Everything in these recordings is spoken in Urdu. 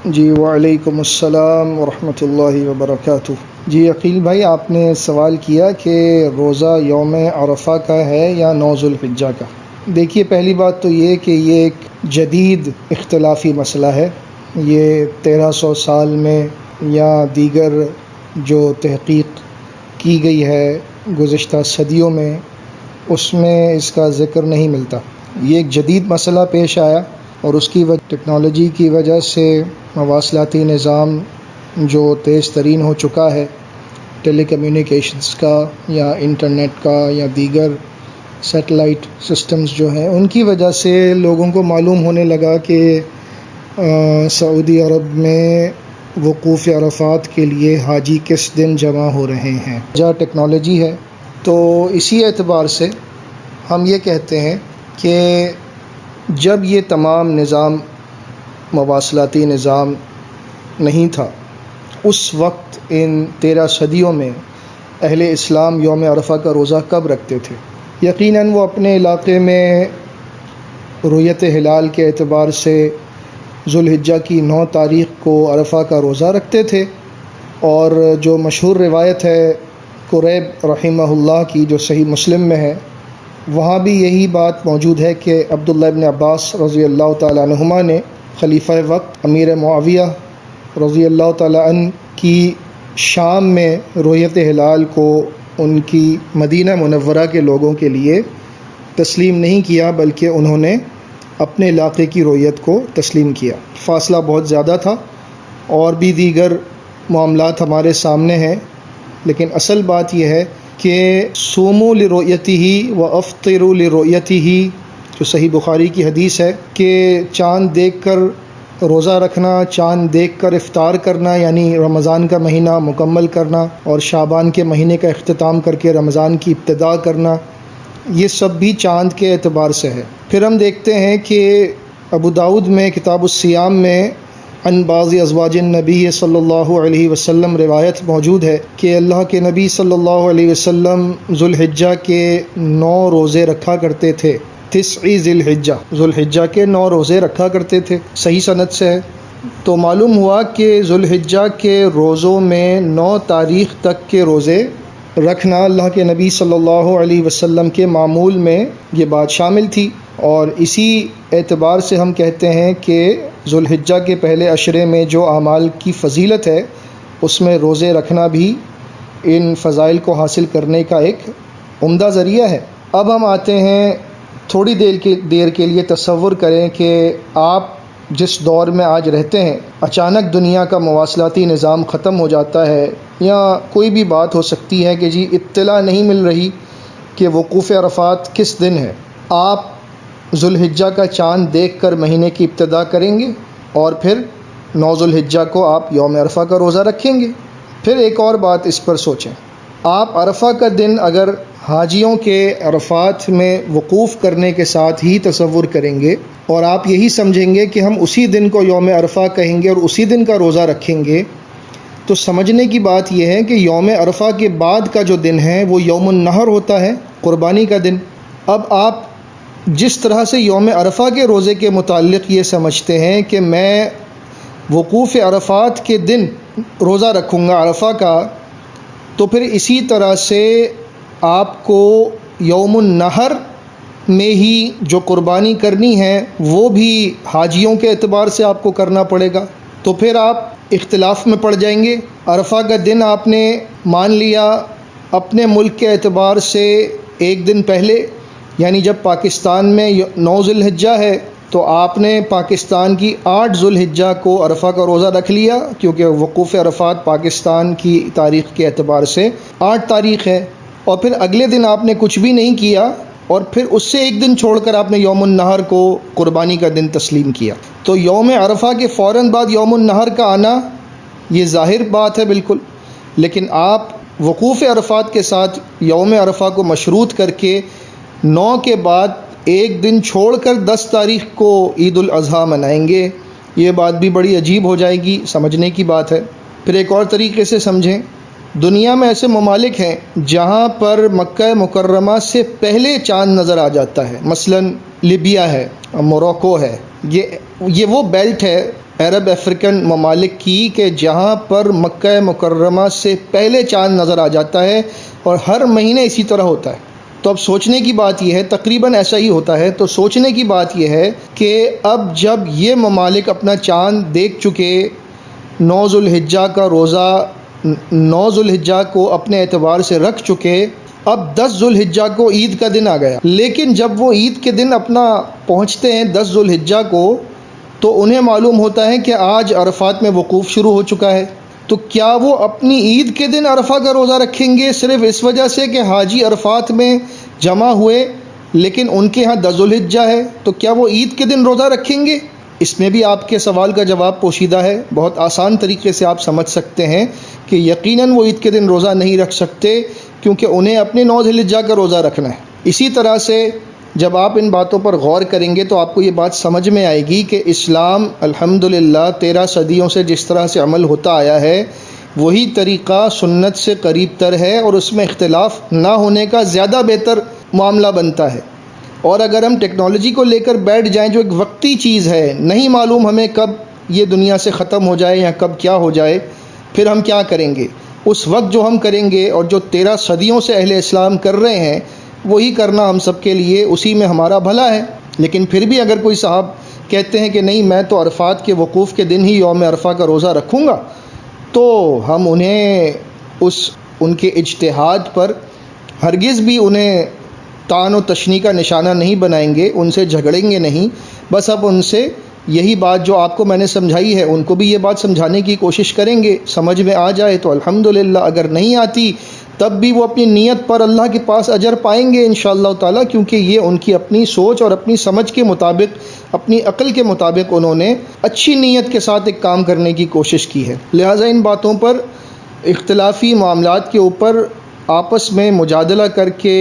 جی وعلیکم السلام ورحمۃ اللہ وبرکاتہ۔ جی عقیل بھائی، آپ نے سوال کیا کہ روزہ یوم عرفہ کا ہے یا 9 ذوالحجہ کا۔ دیکھیے، پہلی بات تو یہ کہ یہ ایک جدید اختلافی مسئلہ ہے۔ یہ 1300 سال میں یا دیگر جو تحقیق کی گئی ہے گزشتہ صدیوں میں، اس میں اس کا ذکر نہیں ملتا۔ یہ ایک جدید مسئلہ پیش آیا اور اس کی ٹیکنالوجی کی وجہ سے مواصلاتی نظام جو تیز ترین ہو چکا ہے، ٹیلی کمیونیکیشنز کا یا انٹرنیٹ کا یا دیگر سیٹلائٹ سسٹمز جو ہیں، ان کی وجہ سے لوگوں کو معلوم ہونے لگا کہ سعودی عرب میں وقوف عرفات کے لیے حاجی کس دن جمع ہو رہے ہیں۔ جہاں ٹیکنالوجی ہے، تو اسی اعتبار سے ہم یہ کہتے ہیں کہ جب یہ تمام نظام مواصلاتی نظام نہیں تھا، اس وقت ان 13 صدیوں میں اہل اسلام یوم عرفہ کا روزہ کب رکھتے تھے؟ یقیناً وہ اپنے علاقے میں رؤیت ہلال کے اعتبار سے ذوالحجہ کی 9 تاریخ کو عرفہ کا روزہ رکھتے تھے، اور جو مشہور روایت ہے قریب رحمہ اللہ کی جو صحیح مسلم میں ہے، وہاں بھی یہی بات موجود ہے کہ عبداللہ ابن عباس رضی اللہ تعالیٰ عنہما نے خلیفہ وقت امیر معاویہ رضی اللہ تعالیٰ عنہ کی شام میں رؤیت ہلال کو ان کی مدینہ منورہ کے لوگوں کے لیے تسلیم نہیں کیا، بلکہ انہوں نے اپنے علاقے کی رؤیت کو تسلیم کیا۔ فاصلہ بہت زیادہ تھا، اور بھی دیگر معاملات ہمارے سامنے ہیں، لیکن اصل بات یہ ہے کہ صوموا لرؤیتہ و افطروا لرؤیتہ، جو صحیح بخاری کی حدیث ہے کہ چاند دیکھ کر روزہ رکھنا، چاند دیکھ کر افطار کرنا، یعنی رمضان کا مہینہ مکمل کرنا اور شعبان کے مہینے کا اختتام کر کے رمضان کی ابتدا کرنا، یہ سب بھی چاند کے اعتبار سے ہے۔ پھر ہم دیکھتے ہیں کہ ابو داؤد میں کتاب الصیام میں عن بعض ازواج النبی صلی اللہ علیہ وسلم روایت موجود ہے کہ اللہ کے نبی صلی اللہ علیہ وسلم ذوالحجہ کے 9 روزے رکھا کرتے تھے۔ 9 ذوالحجہ کے 9 روزے رکھا کرتے تھے، صحیح سند سے ہے۔ تو معلوم ہوا کہ ذوالحجہ کے روزوں میں 9 تاریخ تک کے روزے رکھنا اللہ کے نبی صلی اللہ علیہ وسلم کے معمول میں یہ بات شامل تھی، اور اسی اعتبار سے ہم کہتے ہیں کہ ذوالحجہ کے پہلے عشرے میں جو اعمال کی فضیلت ہے، اس میں روزے رکھنا بھی ان فضائل کو حاصل کرنے کا ایک عمدہ ذریعہ ہے۔ اب ہم آتے ہیں، تھوڑی دیر کے لیے تصور کریں کہ آپ جس دور میں آج رہتے ہیں، اچانک دنیا کا مواصلاتی نظام ختم ہو جاتا ہے، یا کوئی بھی بات ہو سکتی ہے کہ جی اطلاع نہیں مل رہی کہ وقوف عرفات کس دن ہے۔ آپ ذوالحجہ کا چاند دیکھ کر مہینے کی ابتدا کریں گے، اور پھر 9 ذوالحجہ کو آپ یوم عرفہ کا روزہ رکھیں گے۔ پھر ایک اور بات اس پر سوچیں، آپ عرفہ کا دن اگر حاجیوں کے عرفات میں وقوف کرنے کے ساتھ ہی تصور کریں گے، اور آپ یہی سمجھیں گے کہ ہم اسی دن کو یوم عرفہ کہیں گے اور اسی دن کا روزہ رکھیں گے، تو سمجھنے کی بات یہ ہے کہ یوم عرفہ کے بعد کا جو دن ہے وہ یوم النحر ہوتا ہے، قربانی کا دن۔ اب آپ جس طرح سے یوم عرفہ کے روزے کے متعلق یہ سمجھتے ہیں کہ میں وقوف عرفات کے دن روزہ رکھوں گا عرفہ کا، تو پھر اسی طرح سے آپ کو یوم النحر میں ہی جو قربانی کرنی ہے وہ بھی حاجیوں کے اعتبار سے آپ کو کرنا پڑے گا، تو پھر آپ اختلاف میں پڑ جائیں گے۔ عرفہ کا دن آپ نے مان لیا اپنے ملک کے اعتبار سے ایک دن پہلے، یعنی جب پاکستان میں 9 ذوالحجہ ہے تو آپ نے پاکستان کی 8 ذوالحجہ کو عرفہ کا روزہ رکھ لیا، کیونکہ وقوف عرفات پاکستان کی تاریخ کے اعتبار سے 8 تاریخ ہے، اور پھر اگلے دن آپ نے کچھ بھی نہیں کیا، اور پھر اس سے ایک دن چھوڑ کر آپ نے یوم النحر کو قربانی کا دن تسلیم کیا۔ تو یوم عرفہ کے فوراً بعد یوم النحر کا آنا یہ ظاہر بات ہے بالکل، لیکن آپ وقوف عرفات کے ساتھ یوم عرفہ کو مشروط کر کے 9 کے بعد ایک دن چھوڑ کر 10 تاریخ کو عید الاضحیٰ منائیں گے، یہ بات بھی بڑی عجیب ہو جائے گی، سمجھنے کی بات ہے۔ پھر ایک اور طریقے سے سمجھیں، دنیا میں ایسے ممالک ہیں جہاں پر مکہ مکرمہ سے پہلے چاند نظر آ جاتا ہے، مثلا لیبیا ہے، موروکو ہے، یہ وہ بیلٹ ہے عرب افریقن ممالک کی کہ جہاں پر مکہ مکرمہ سے پہلے چاند نظر آ جاتا ہے اور ہر مہینے اسی طرح ہوتا ہے۔ تو اب سوچنے کی بات یہ ہے، تقریباً ایسا ہی ہوتا ہے، تو سوچنے کی بات یہ ہے کہ اب جب یہ ممالک اپنا چاند دیکھ چکے، 9 ذوالحجہ کا روزہ 9 ذوالحجہ کو اپنے اعتبار سے رکھ چکے، اب 10 ذوالحجہ کو عید کا دن آ گیا، لیکن جب وہ عید کے دن اپنا پہنچتے ہیں 10 ذوالحجہ کو، تو انہیں معلوم ہوتا ہے کہ آج عرفات میں وقوف شروع ہو چکا ہے۔ تو کیا وہ اپنی عید کے دن عرفہ کا روزہ رکھیں گے صرف اس وجہ سے کہ حاجی عرفات میں جمع ہوئے لیکن ان کے ہاں 10 ذوالحجہ ہے، تو کیا وہ عید کے دن روزہ رکھیں گے؟ اس میں بھی آپ کے سوال کا جواب پوشیدہ ہے، بہت آسان طریقے سے آپ سمجھ سکتے ہیں کہ یقیناً وہ عید کے دن روزہ نہیں رکھ سکتے، کیونکہ انہیں اپنے 9 ذوالحجہ کا روزہ رکھنا ہے۔ اسی طرح سے جب آپ ان باتوں پر غور کریں گے تو آپ کو یہ بات سمجھ میں آئے گی کہ اسلام الحمدللہ 13 صدیوں سے جس طرح سے عمل ہوتا آیا ہے وہی طریقہ سنت سے قریب تر ہے، اور اس میں اختلاف نہ ہونے کا زیادہ بہتر معاملہ بنتا ہے۔ اور اگر ہم ٹیکنالوجی کو لے کر بیٹھ جائیں جو ایک وقتی چیز ہے، نہیں معلوم ہمیں کب یہ دنیا سے ختم ہو جائے یا کب کیا ہو جائے، پھر ہم کیا کریں گے؟ اس وقت جو ہم کریں گے اور جو 13 صدیوں سے اہل اسلام کر رہے ہیں وہی کرنا ہم سب کے لیے، اسی میں ہمارا بھلا ہے۔ لیکن پھر بھی اگر کوئی صاحب کہتے ہیں کہ نہیں میں تو عرفات کے وقوف کے دن ہی یوم عرفہ کا روزہ رکھوں گا، تو ہم انہیں ان کے اجتہاد پر ہرگز بھی انہیں طعن و تشنیع کا نشانہ نہیں بنائیں گے، ان سے جھگڑیں گے نہیں، بس اب ان سے یہی بات جو آپ کو میں نے سمجھائی ہے ان کو بھی یہ بات سمجھانے کی کوشش کریں گے، سمجھ میں آ جائے تو الحمدللہ، اگر نہیں آتی تب بھی وہ اپنی نیت پر اللہ کے پاس اجر پائیں گے انشاءاللہ تعالیٰ، کیونکہ یہ ان کی اپنی سوچ اور اپنی سمجھ کے مطابق، اپنی عقل کے مطابق انہوں نے اچھی نیت کے ساتھ ایک کام کرنے کی کوشش کی ہے۔ لہٰذا ان باتوں پر، اختلافی معاملات کے اوپر آپس میں مجادلہ کر کے،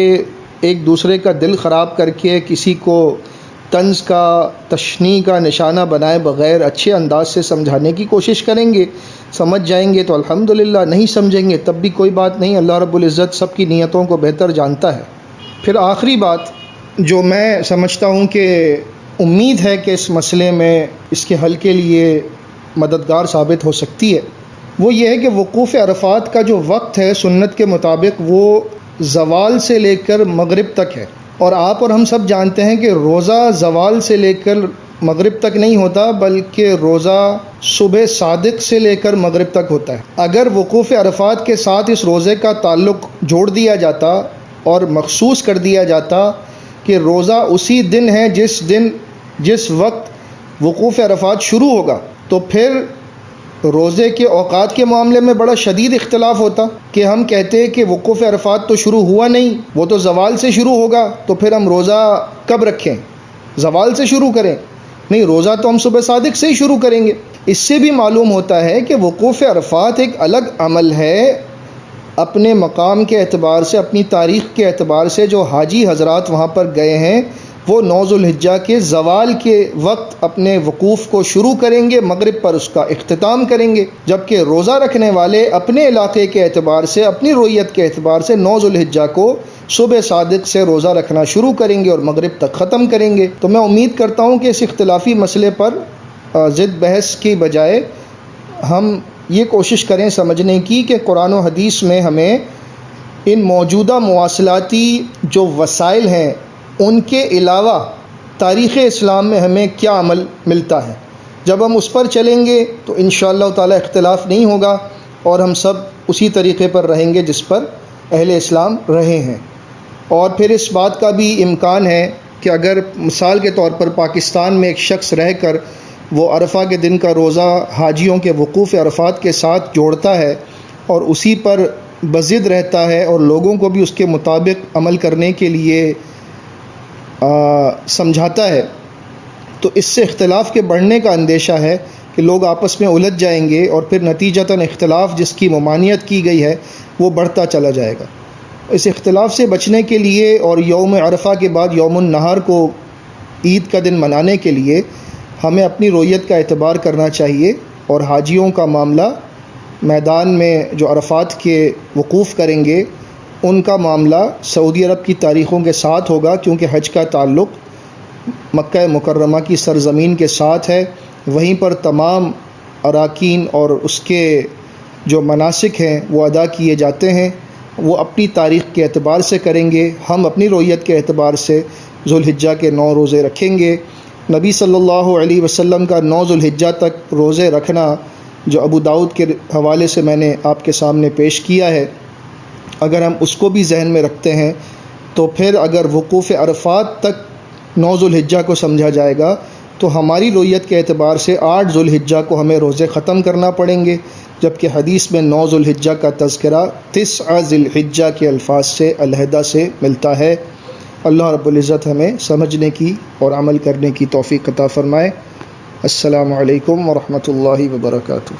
ایک دوسرے کا دل خراب کر کے، کسی کو طنز کا، تشنیع کا نشانہ بنائے بغیر اچھے انداز سے سمجھانے کی کوشش کریں گے، سمجھ جائیں گے تو الحمدللہ، نہیں سمجھیں گے تب بھی کوئی بات نہیں، اللہ رب العزت سب کی نیتوں کو بہتر جانتا ہے۔ پھر آخری بات جو میں سمجھتا ہوں کہ امید ہے کہ اس مسئلے میں اس کے حل کے لیے مددگار ثابت ہو سکتی ہے، وہ یہ ہے کہ وقوف عرفات کا جو وقت ہے سنت کے مطابق وہ زوال سے لے کر مغرب تک ہے، اور آپ اور ہم سب جانتے ہیں کہ روزہ زوال سے لے کر مغرب تک نہیں ہوتا، بلکہ روزہ صبح صادق سے لے کر مغرب تک ہوتا ہے۔ اگر وقوف عرفات کے ساتھ اس روزے کا تعلق جوڑ دیا جاتا اور مخصوص کر دیا جاتا کہ روزہ اسی دن ہے جس وقت وقوف عرفات شروع ہوگا، تو پھر روزے کے اوقات کے معاملے میں بڑا شدید اختلاف ہوتا کہ ہم کہتے کہ وقوف عرفات تو شروع ہوا نہیں، وہ تو زوال سے شروع ہوگا، تو پھر ہم روزہ کب رکھیں؟ زوال سے شروع کریں؟ نہیں، روزہ تو ہم صبح صادق سے ہی شروع کریں گے۔ اس سے بھی معلوم ہوتا ہے کہ وقوف عرفات ایک الگ عمل ہے، اپنے مقام کے اعتبار سے، اپنی تاریخ کے اعتبار سے جو حاجی حضرات وہاں پر گئے ہیں وہ 9 ذوالحجہ کے زوال کے وقت اپنے وقوف کو شروع کریں گے، مغرب پر اس کا اختتام کریں گے، جبکہ روزہ رکھنے والے اپنے علاقے کے اعتبار سے، اپنی رویت کے اعتبار سے 9 ذوالحجہ کو صبح صادق سے روزہ رکھنا شروع کریں گے اور مغرب تک ختم کریں گے۔ تو میں امید کرتا ہوں کہ اس اختلافی مسئلے پر ضد بحث کی بجائے ہم یہ کوشش کریں سمجھنے کی کہ قرآن و حدیث میں ہمیں ان موجودہ مواصلاتی جو وسائل ہیں ان کے علاوہ تاریخ اسلام میں ہمیں کیا عمل ملتا ہے۔ جب ہم اس پر چلیں گے تو انشاءاللہ تعالی اختلاف نہیں ہوگا اور ہم سب اسی طریقے پر رہیں گے جس پر اہل اسلام رہے ہیں۔ اور پھر اس بات کا بھی امکان ہے کہ اگر مثال کے طور پر پاکستان میں ایک شخص رہ کر وہ عرفہ کے دن کا روزہ حاجیوں کے وقوف عرفات کے ساتھ جوڑتا ہے اور اسی پر بضد رہتا ہے اور لوگوں کو بھی اس کے مطابق عمل کرنے کے لیے سمجھاتا ہے، تو اس سے اختلاف کے بڑھنے کا اندیشہ ہے کہ لوگ آپس میں الجھ جائیں گے اور پھر نتیجتاً اختلاف جس کی ممانعت کی گئی ہے وہ بڑھتا چلا جائے گا۔ اس اختلاف سے بچنے کے لیے اور یوم عرفہ کے بعد یوم النہار کو عید کا دن منانے کے لیے ہمیں اپنی رویت کا اعتبار کرنا چاہیے، اور حاجیوں کا معاملہ میدان میں جو عرفات کے وقوف کریں گے ان کا معاملہ سعودی عرب کی تاریخوں کے ساتھ ہوگا، کیونکہ حج کا تعلق مکہ مکرمہ کی سرزمین کے ساتھ ہے، وہیں پر تمام اراکین اور اس کے جو مناسک ہیں وہ ادا کیے جاتے ہیں. وہ اپنی تاریخ کے اعتبار سے کریں گے، ہم اپنی رویت کے اعتبار سے ذوالحجہ کے 9 روزے رکھیں گے. نبی صلی اللہ علیہ وسلم کا 9 ذوالحجہ تک روزے رکھنا جو ابو داؤد کے حوالے سے میں نے آپ کے سامنے پیش کیا ہے، اگر ہم اس کو بھی ذہن میں رکھتے ہیں تو پھر اگر وقوف عرفات تک 9 ذوالحجہ کو سمجھا جائے گا تو ہماری رویت کے اعتبار سے 8 ذوالحجہ کو ہمیں روزے ختم کرنا پڑیں گے، جبکہ حدیث میں 9 ذوالحجہ کا تذکرہ 9 ذی الحجہ کے الفاظ سے علیحدہ سے ملتا ہے. اللہ رب العزت ہمیں سمجھنے کی اور عمل کرنے کی توفیق عطا فرمائے. السلام علیکم ورحمۃ اللہ وبرکاتہ.